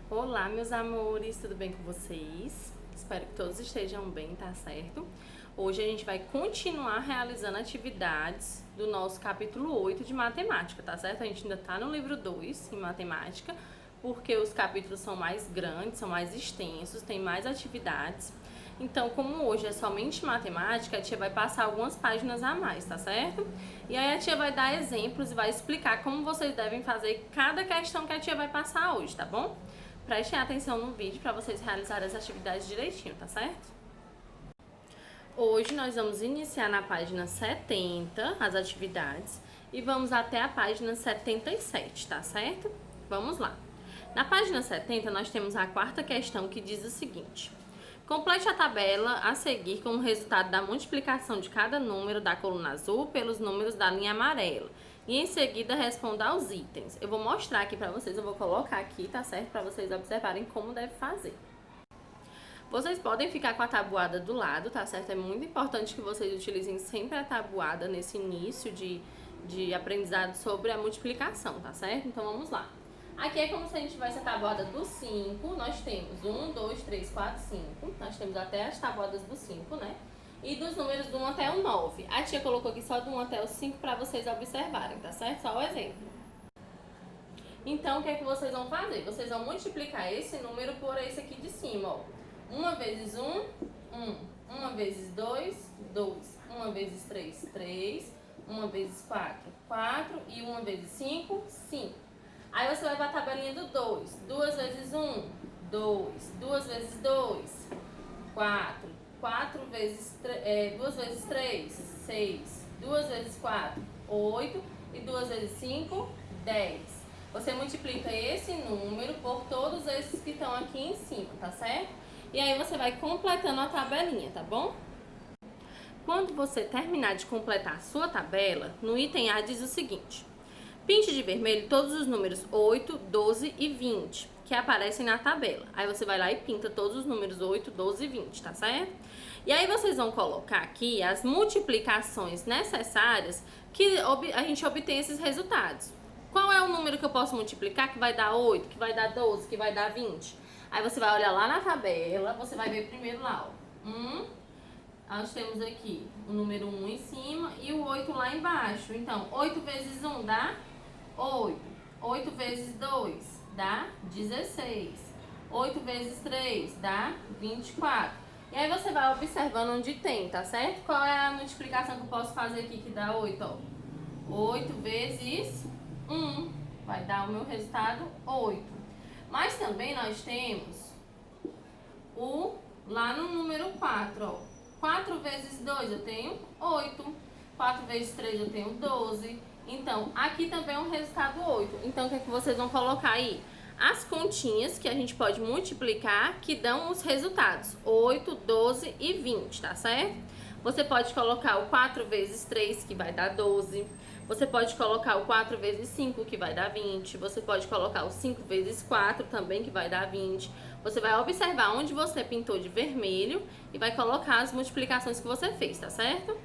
Olá, meus amores, tudo bem com vocês? Espero que todos estejam bem, tá certo? Hoje a gente vai continuar realizando atividades do nosso capítulo 8 de matemática, tá certo? A gente ainda tá no livro 2 em matemática, porque os capítulos são mais grandes, são mais extensos, tem mais atividades. Então, como hoje é somente matemática, a tia vai passar algumas páginas a mais, tá certo? E aí a tia vai dar exemplos e vai explicar como vocês devem fazer cada questão que a tia vai passar hoje, tá bom? Prestem atenção no vídeo para vocês realizarem as atividades direitinho, tá certo? Hoje nós vamos iniciar na página 70 as atividades e vamos até a página 77, tá certo? Vamos lá. Na página 70 nós temos a quarta questão que diz o seguinte: complete a tabela a seguir com o resultado da multiplicação de cada número da coluna azul pelos números da linha amarela. E em seguida responda aos itens. Eu vou mostrar aqui pra vocês, eu vou colocar aqui, tá certo? Pra vocês observarem como deve fazer. Vocês podem ficar com a tabuada do lado, tá certo? É muito importante que vocês utilizem sempre a tabuada nesse início de aprendizado sobre a multiplicação, tá certo? Então vamos lá. Aqui é como se a gente tivesse a tabuada do 5, nós temos 1, 2, 3, 4, 5, nós temos até as tabuadas do 5, né? E dos números do 1 até o 9. A tia colocou aqui só do 1 até o 5 para vocês observarem, tá certo? Só o exemplo. Então, o que é que vocês vão fazer? Vocês vão multiplicar esse número por esse aqui de cima, ó. 1 vezes 1, 1. 1 vezes 2, 2. 1 vezes 3, 3. 1 vezes 4, 4. E 1 vezes 5, 5. Aí você vai para a tabelinha do 2. 2 vezes 1, 2. 2 vezes 2, 4. 4 vezes 2 vezes 3, 6. 2 vezes 4, 8. E 2 vezes 5, 10. Você multiplica esse número por todos esses que estão aqui em cima, tá certo? E aí você vai completando a tabelinha, tá bom? Quando você terminar de completar a sua tabela, no item A diz o seguinte: pinte de vermelho todos os números 8, 12 e 20 que aparecem na tabela. Aí você vai lá e pinta todos os números 8, 12 e 20, tá certo? E aí vocês vão colocar aqui as multiplicações necessárias que a gente obtém esses resultados. Qual é o número que eu posso multiplicar que vai dar 8, que vai dar 12, que vai dar 20? Aí você vai olhar lá na tabela, você vai ver primeiro lá, ó. Nós temos aqui o número 1 em cima e o 8 lá embaixo. Então, 8 vezes 1 dá 8. 8 vezes 2 dá 16. 8 vezes 3 dá 24. E aí você vai observando onde tem, tá certo? Qual é a multiplicação que eu posso fazer aqui que dá 8, ó? 8 vezes 1 vai dar o meu resultado 8. Mas também nós temos lá no número 4, ó. 4 vezes 2 eu tenho 8. 4 vezes 3 eu tenho 12. Então, aqui também é um resultado 8. Então, o que é que vocês vão colocar aí? As continhas que a gente pode multiplicar que dão os resultados 8, 12 e 20, tá certo? Você pode colocar o 4 vezes 3 que vai dar 12. Você pode colocar o 4 vezes 5 que vai dar 20. Você pode colocar o 5 vezes 4 também que vai dar 20. Você vai observar onde você pintou de vermelho e vai colocar as multiplicações que você fez, tá certo?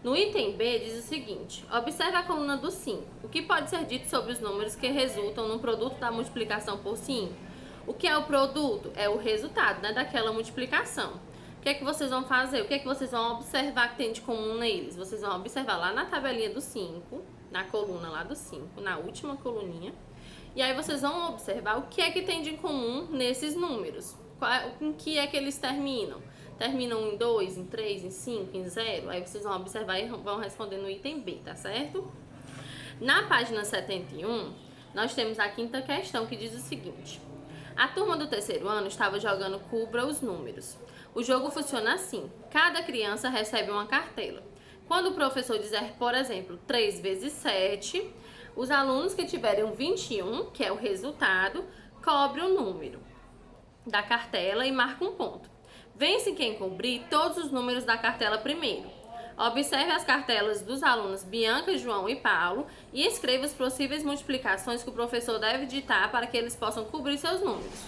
No item B diz o seguinte: observe a coluna do 5. O que pode ser dito sobre os números que resultam no produto da multiplicação por 5? O que é o produto? É o resultado, né, daquela multiplicação. O que é que vocês vão fazer? O que é que vocês vão observar que tem de comum neles? Vocês vão observar lá na tabelinha do 5, na coluna lá do 5, na última coluninha. E aí vocês vão observar o que é que tem de comum nesses números. Em que é que eles terminam? Terminam em 2, em 3, em 5, em 0? Aí vocês vão observar e vão responder no item B, tá certo? Na página 71, nós temos a quinta questão que diz o seguinte: a turma do terceiro ano estava jogando Cubra os números. O jogo funciona assim: cada criança recebe uma cartela. Quando o professor disser, por exemplo, 3 vezes 7, os alunos que tiverem um 21, que é o resultado, cobre o número da cartela e marca um ponto. Vence quem cobrir todos os números da cartela primeiro. Observe as cartelas dos alunos Bianca, João e Paulo e escreva as possíveis multiplicações que o professor deve ditar para que eles possam cobrir seus números.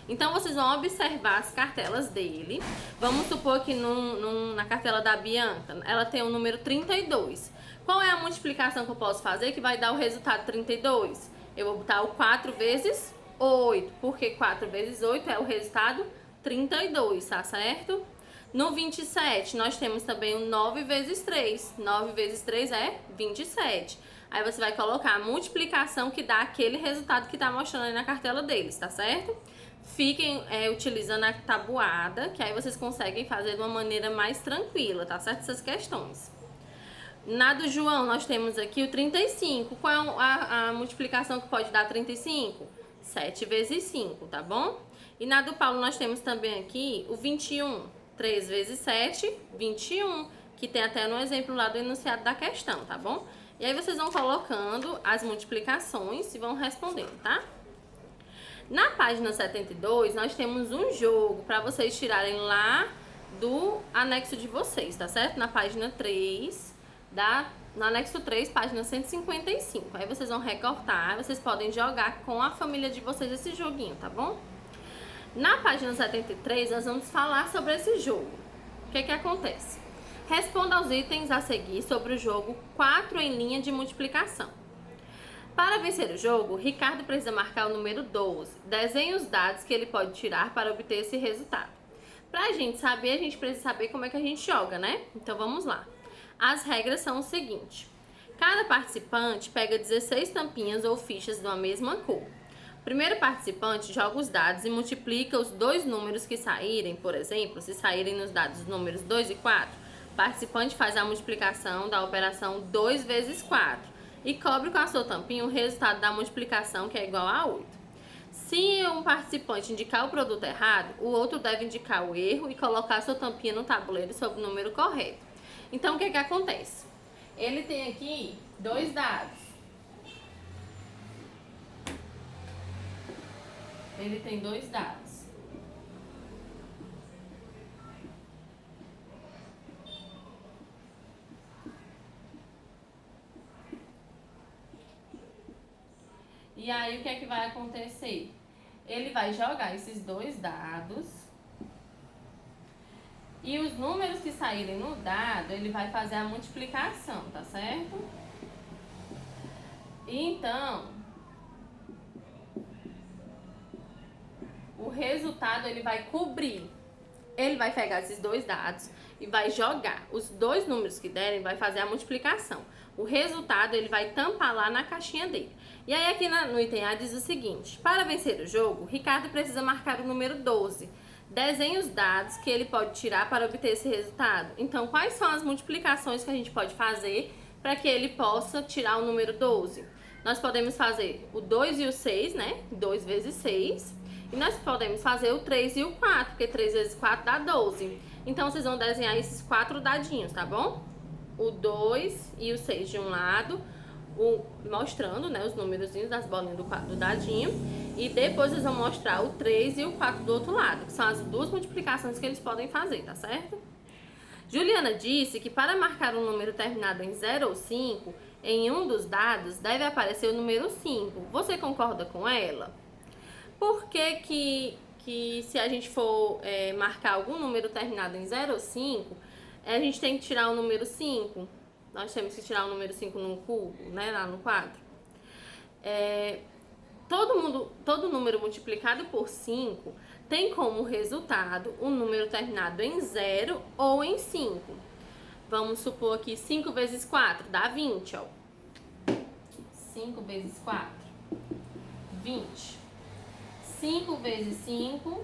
Então, vocês vão observar as cartelas dele. Vamos supor que na cartela da Bianca, ela tem o número 32. Qual é a multiplicação que eu posso fazer que vai dar o resultado 32? Eu vou botar o 4 vezes 8, porque 4 vezes 8 é o resultado 32, tá certo? No 27, nós temos também o 9 vezes 3. 9 vezes 3 é 27. Aí você vai colocar a multiplicação que dá aquele resultado que tá mostrando aí na cartela deles, tá certo? Fiquem utilizando a tabuada, que aí vocês conseguem fazer de uma maneira mais tranquila, tá certo? Essas questões. Na do João, nós temos aqui o 35. Qual é a multiplicação que pode dar 35? 7 vezes 5, tá bom? E na do Paulo, nós temos também aqui o 21. 3 vezes 7, 21. Que tem até no exemplo lá do enunciado da questão, tá bom? E aí vocês vão colocando as multiplicações e vão respondendo, tá? Na página 72, nós temos um jogo para vocês tirarem lá do anexo de vocês, tá certo? Na página 3, no anexo 3, página 155. Aí vocês vão recortar, vocês podem jogar com a família de vocês esse joguinho, tá bom? Na página 73, nós vamos falar sobre esse jogo. O que acontece? Responda aos itens a seguir sobre o jogo 4 em linha de multiplicação. Para vencer o jogo, Ricardo precisa marcar o número 12. Desenhe os dados que ele pode tirar para obter esse resultado. Para a gente saber, a gente precisa saber como é que a gente joga, né? Então vamos lá. As regras são o seguinte. Cada participante pega 16 tampinhas ou fichas de uma mesma cor. O primeiro participante joga os dados e multiplica os dois números que saírem, por exemplo, se saírem nos dados os números 2 e 4, o participante faz a multiplicação da operação 2 vezes 4 e cobre com a sua tampinha o resultado da multiplicação, que é igual a 8. Se um participante indicar o produto errado, o outro deve indicar o erro e colocar a sua tampinha no tabuleiro sobre o número correto. Então, o que acontece? Ele tem aqui dois dados. Ele tem dois dados. E aí, o que é que vai acontecer? Ele vai jogar esses dois dados. E os números que saírem no dado, ele vai fazer a multiplicação, tá certo? Então, o resultado ele vai cobrir. Ele vai pegar esses dois dados e vai jogar. Os dois números que derem, vai fazer a multiplicação. O resultado ele vai tampar lá na caixinha dele. E aí aqui no item A diz o seguinte: para vencer o jogo, Ricardo precisa marcar o número 12. Desenhe os dados que ele pode tirar para obter esse resultado. Então, quais são as multiplicações que a gente pode fazer para que ele possa tirar o número 12? Nós podemos fazer o 2 e o 6, né? 2 vezes 6. E nós podemos fazer o 3 e o 4, porque 3 vezes 4 dá 12. Então, vocês vão desenhar esses 4 dadinhos, tá bom? O 2 e o 6 de um lado, mostrando, né, os númerozinhos das bolinhas do dadinho. E depois vocês vão mostrar o 3 e o 4 do outro lado, que são as duas multiplicações que eles podem fazer, tá certo? Juliana disse que para marcar um número terminado em 0 ou 5, em um dos dados deve aparecer o número 5. Você concorda com ela? Por que se a gente for marcar algum número terminado em 0 ou 5, a gente tem que tirar o número 5? Nós temos que tirar o número 5 no cubo, né, lá no quadro. Todo número multiplicado por 5 tem como resultado um número terminado em 0 ou em 5. Vamos supor aqui 5 vezes 4 dá 20, ó. 5 vezes 4, 20. 5 vezes 5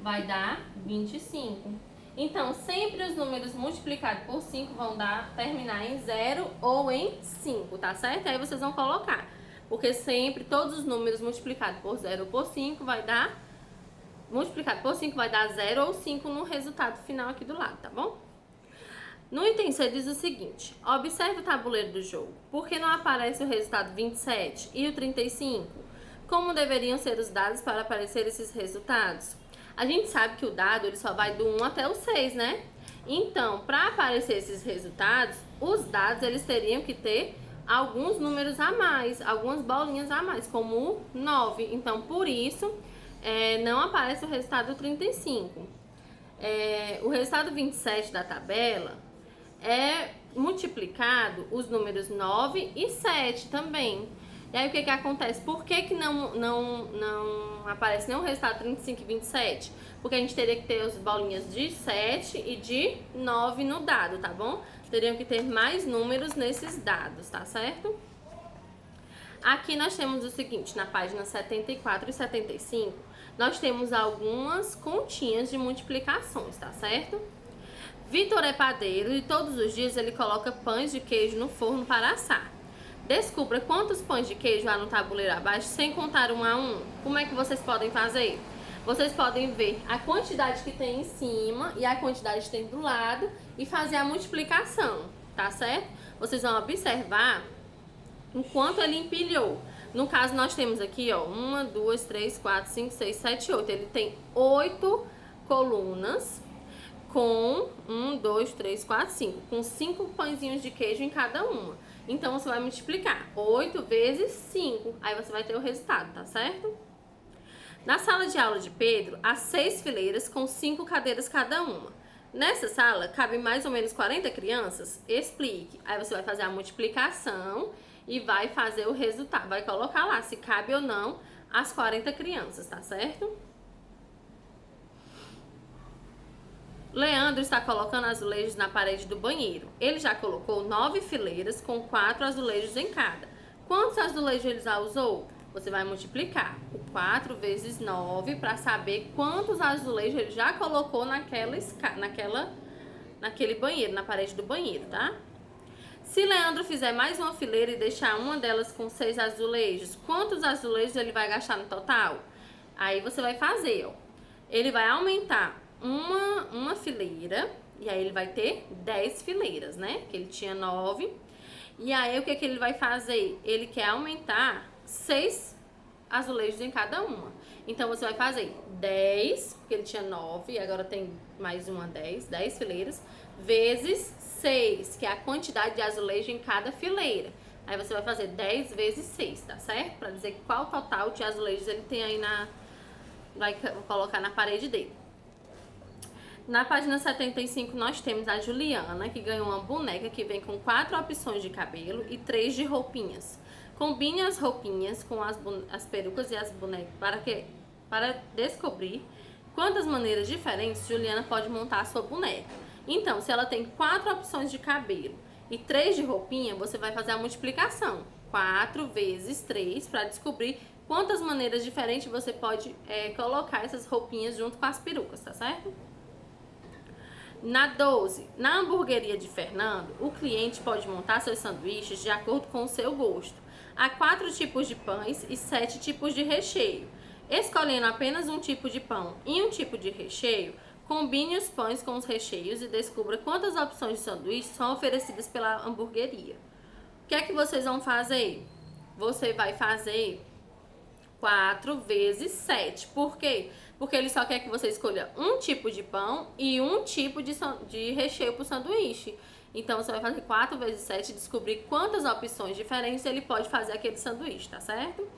vai dar 25. Então, sempre os números multiplicados por 5 vão terminar em 0 ou em 5, tá certo? Aí vocês vão colocar. Porque sempre todos os números multiplicados por 0 ou por 5 vai dar... Multiplicado por 5 vai dar 0 ou 5 no resultado final aqui do lado, tá bom? No item C diz o seguinte: observe o tabuleiro do jogo. Por que não aparece o resultado 27 e o 35? Como deveriam ser os dados para aparecer esses resultados? A gente sabe que o dado ele só vai do 1 até o 6, né? Então, para aparecer esses resultados, os dados eles teriam que ter alguns números a mais, algumas bolinhas a mais, como o 9. Então, por isso, não aparece o resultado 35. O resultado 27 da tabela é multiplicado os números 9 e 7 também. E aí o que que acontece? Por que que não aparece nenhum resultado 35 e 27? Porque a gente teria que ter as bolinhas de 7 e de 9 no dado, tá bom? Teriam que ter mais números nesses dados, tá certo? Aqui nós temos o seguinte, na página 74 e 75, nós temos algumas continhas de multiplicações, tá certo? Vitor é padeiro e todos os dias ele coloca pães de queijo no forno para assar. Descubra quantos pães de queijo há no tabuleiro abaixo sem contar um a um. Como é que vocês podem fazer? Vocês podem ver a quantidade que tem em cima e a quantidade que tem do lado e fazer a multiplicação, tá certo? Vocês vão observar enquanto ele empilhou. No caso, nós temos aqui, ó, 1, 2, 3, 4, 5, 6, 7, 8. Ele tem 8 colunas com 1, 2, 3, 4, 5. Com 5 pãezinhos de queijo em cada uma. Então, você vai multiplicar 8 vezes 5. Aí você vai ter o resultado, tá certo? Na sala de aula de Pedro, há 6 fileiras com 5 cadeiras cada uma. Nessa sala, cabe mais ou menos 40 crianças? Explique. Aí você vai fazer a multiplicação e vai fazer o resultado. Vai colocar lá se cabe ou não as 40 crianças, tá certo? Leandro está colocando azulejos na parede do banheiro. Ele já colocou 9 fileiras com 4 azulejos em cada. Quantos azulejos ele já usou? Você vai multiplicar o 4 vezes 9 para saber quantos azulejos ele já colocou naquele banheiro, na parede do banheiro, tá? Se Leandro fizer mais uma fileira e deixar uma delas com 6 azulejos, quantos azulejos ele vai gastar no total? Aí você vai fazer, ó. Ele vai aumentar uma fileira e aí ele vai ter 10 fileiras, né? Que ele tinha 9. E aí o que que ele vai fazer? Ele quer aumentar 6 azulejos em cada uma. Então você vai fazer 10, porque ele tinha 9 e agora tem mais uma 10 fileiras, vezes 6, que é a quantidade de azulejo em cada fileira. Aí você vai fazer 10 vezes 6, tá certo? Pra dizer qual total de azulejos ele tem aí vai colocar na parede dele. Na página 75 nós temos a Juliana, que ganhou uma boneca que vem com 4 opções de cabelo e 3 de roupinhas. Combine as roupinhas com as perucas e as bonecas para descobrir quantas maneiras diferentes Juliana pode montar a sua boneca. Então, se ela tem 4 opções de cabelo e 3 de roupinha, você vai fazer a multiplicação. 4 vezes 3 para descobrir quantas maneiras diferentes você pode colocar essas roupinhas junto com as perucas, tá certo? Na 12, na hamburgueria de Fernando, o cliente pode montar seus sanduíches de acordo com o seu gosto. Há 4 tipos de pães e 7 tipos de recheio. Escolhendo apenas um tipo de pão e um tipo de recheio, combine os pães com os recheios e descubra quantas opções de sanduíche são oferecidas pela hamburgueria. O que é que vocês vão fazer? Você vai fazer 4 vezes 7. Por quê? Porque ele só quer que você escolha um tipo de pão e um tipo de recheio para o sanduíche. Então, você vai fazer 4 vezes 7 e descobrir quantas opções diferentes ele pode fazer aquele sanduíche, tá certo?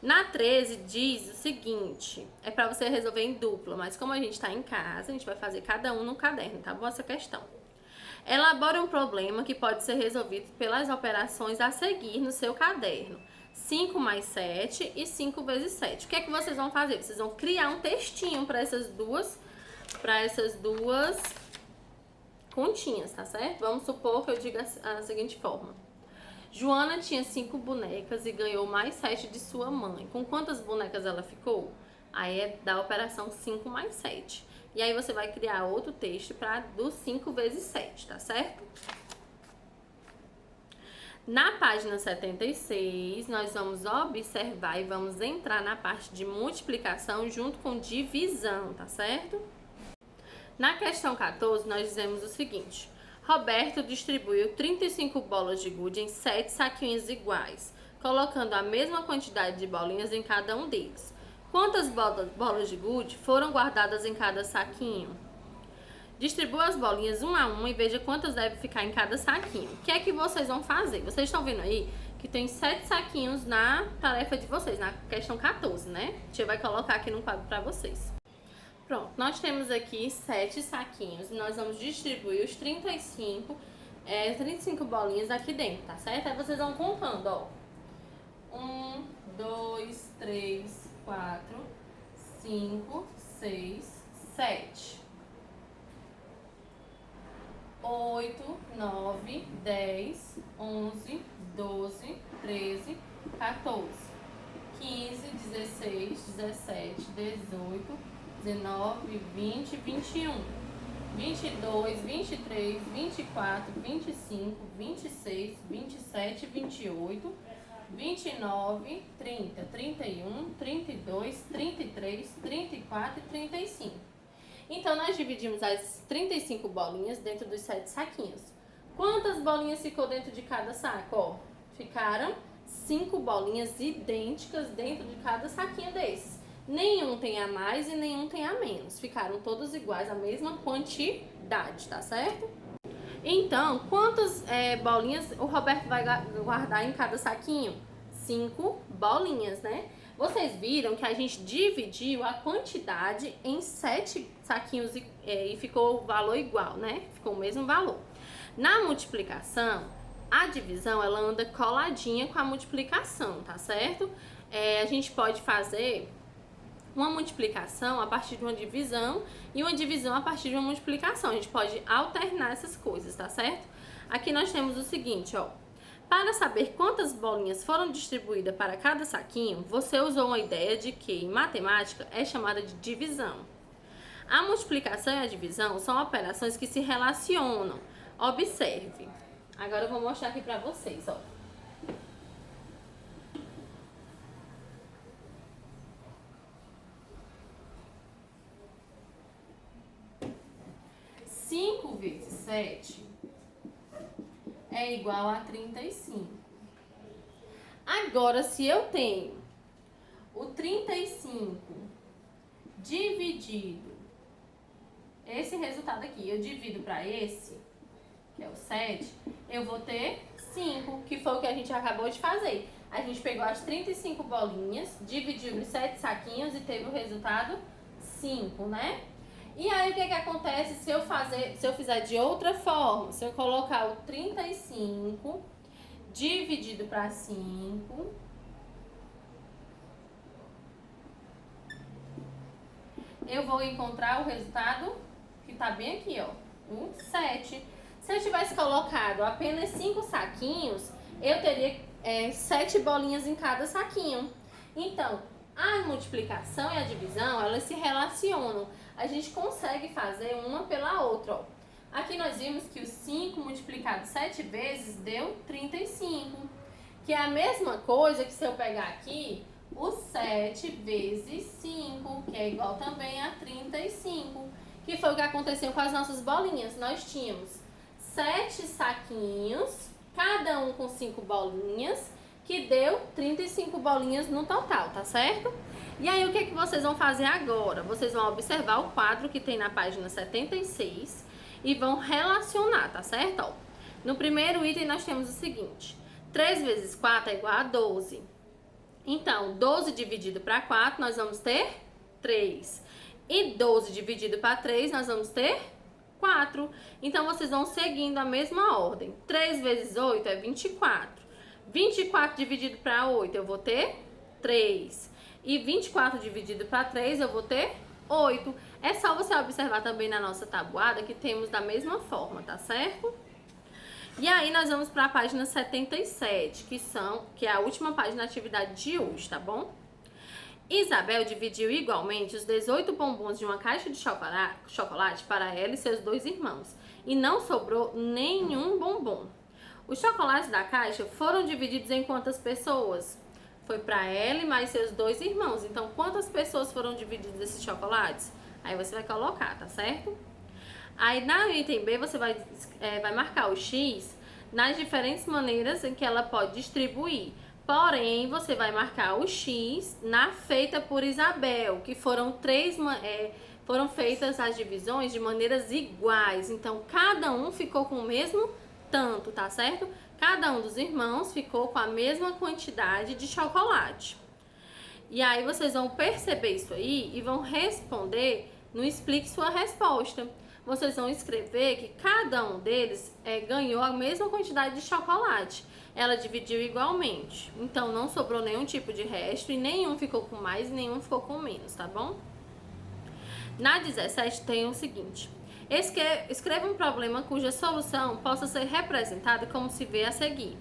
Na 13, diz o seguinte, é para você resolver em dupla, mas como a gente está em casa, a gente vai fazer cada um no caderno, tá bom? Essa questão. Elabore um problema que pode ser resolvido pelas operações a seguir no seu caderno. 5 mais 7 e 5 vezes 7. O que é que vocês vão fazer? Vocês vão criar um textinho para essas duas continhas, tá certo? Vamos supor que eu diga a seguinte forma. Joana tinha 5 bonecas e ganhou mais 7 de sua mãe. Com quantas bonecas ela ficou? Aí é da operação 5 mais 7. E aí você vai criar outro texto do 5 vezes 7, tá certo? Na página 76, nós vamos observar e vamos entrar na parte de multiplicação junto com divisão, tá certo? Na questão 14, nós dizemos o seguinte. Roberto distribuiu 35 bolas de gude em 7 saquinhos iguais, colocando a mesma quantidade de bolinhas em cada um deles. Quantas bolas de gude foram guardadas em cada saquinho? Distribua as bolinhas um a um e veja quantas devem ficar em cada saquinho. O que é que vocês vão fazer? Vocês estão vendo aí que tem 7 saquinhos na tarefa de vocês, na questão 14, né? A gente vai colocar aqui no quadro para vocês. Pronto, nós temos aqui 7 saquinhos e nós vamos distribuir os 35 bolinhas aqui dentro, tá certo? Aí vocês vão contando, ó. 1, 2, 3, 4, 5, 6, 7, 8, 9, 10, 11, 12, 13, 14, 15, 16, 17, 18, 19, 20, 21, 22, 23, 24, 25, 26, 27, 28, 29, 30, 31, 32, 33, 34 e 35. Então, nós dividimos as 35 bolinhas dentro dos 7 saquinhos. Quantas bolinhas ficou dentro de cada saco? Ó, ficaram 5 bolinhas idênticas dentro de cada saquinho desses. Nenhum tem a mais e nenhum tem a menos. Ficaram todos iguais, a mesma quantidade, tá certo? Então, quantas bolinhas o Roberto vai guardar em cada saquinho? 5 bolinhas, né? Vocês viram que a gente dividiu a quantidade em 7 saquinhos e ficou o valor igual, né? Ficou o mesmo valor. Na multiplicação, a divisão ela anda coladinha com a multiplicação, tá certo? A gente pode fazer uma multiplicação a partir de uma divisão e uma divisão a partir de uma multiplicação. A gente pode alternar essas coisas, tá certo? Aqui nós temos o seguinte, ó. Para saber quantas bolinhas foram distribuídas para cada saquinho, você usou uma ideia de que, em matemática, é chamada de divisão. A multiplicação e a divisão são operações que se relacionam. Observe. Agora eu vou mostrar aqui para vocês, ó. Cinco vezes 7 é igual a 35. Agora, se eu tenho o 35 dividido, esse resultado aqui, eu divido para esse, que é o 7, eu vou ter 5, que foi o que a gente acabou de fazer. A gente pegou as 35 bolinhas, dividiu nos 7 saquinhos e teve o resultado 5, né? E aí, o que acontece se eu fizer de outra forma? Se eu colocar o 35 dividido para 5, eu vou encontrar o resultado que está bem aqui, ó, o 7. Se eu tivesse colocado apenas 5 saquinhos, eu teria 7 bolinhas em cada saquinho. Então, a multiplicação e a divisão, elas se relacionam. A gente consegue fazer uma pela outra, ó. Aqui nós vimos que o 5 multiplicado 7 vezes deu 35. Que é a mesma coisa que se eu pegar aqui o 7 vezes 5, que é igual também a 35. Que foi o que aconteceu com as nossas bolinhas. Nós tínhamos 7 saquinhos, cada um com 5 bolinhas, que deu 35 bolinhas no total, tá certo? E aí, o que vocês vão fazer agora? Vocês vão observar o quadro que tem na página 76 e vão relacionar, tá certo? Ó, no primeiro item, nós temos o seguinte: 3 vezes 4 é igual a 12. Então, 12 dividido para 4, nós vamos ter 3. E 12 dividido para 3, nós vamos ter 4. Então, vocês vão seguindo a mesma ordem. 3 vezes 8 é 24. 24 dividido para 8, eu vou ter 3. E 24 dividido para 3, eu vou ter 8. É só você observar também na nossa tabuada que temos da mesma forma, tá certo? E aí, nós vamos para a página 77, que é a última página da atividade de hoje, tá bom? Isabel dividiu igualmente os 18 bombons de uma caixa de chocolate para ela e seus 2 irmãos. E não sobrou nenhum bombom. Os chocolates da caixa foram divididos em quantas pessoas? Foi para ela e mais seus 2 irmãos. Então, quantas pessoas foram divididos esses chocolates? Aí você vai colocar, tá certo? Aí, na item B, você vai marcar o X nas diferentes maneiras em que ela pode distribuir. Porém, você vai marcar o X na feita por Isabel, que foram foram feitas as divisões de maneiras iguais. Então, cada um ficou com o mesmo tanto, tá certo? Cada um dos irmãos ficou com a mesma quantidade de chocolate. E aí, vocês vão perceber isso aí e vão responder no Explique Sua Resposta. Vocês vão escrever que cada um deles ganhou a mesma quantidade de chocolate. ela dividiu igualmente. Então, não sobrou nenhum tipo de resto e nenhum ficou com mais e nenhum ficou com menos, tá bom? Na 17 tem o seguinte: escreva um problema cuja solução possa ser representada como se vê a seguir.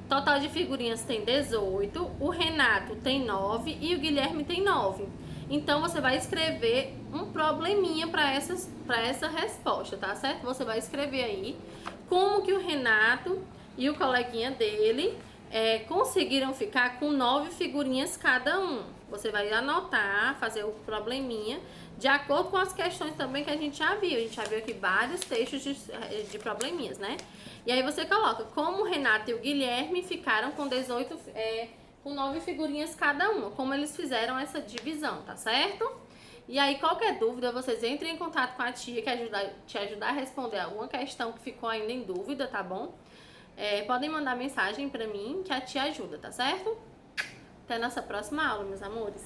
Total de figurinhas tem 18, o Renato tem 9 e o Guilherme tem 9. Então, você vai escrever um probleminha para essa resposta, tá certo? Você vai escrever aí como que o Renato e o coleguinha dele conseguiram ficar com 9 figurinhas cada um. Você vai anotar, fazer o probleminha de acordo com as questões também que a gente já viu. A gente já viu aqui vários textos de probleminhas, né? E aí você coloca como o Renato e o Guilherme ficaram com 18, com 9 figurinhas cada uma, como eles fizeram essa divisão, tá certo? E aí, qualquer dúvida, vocês entrem em contato com a tia que te ajudar a responder alguma questão que ficou ainda em dúvida, tá bom? Podem mandar mensagem pra mim que a tia ajuda, tá certo? Até nossa próxima aula, meus amores.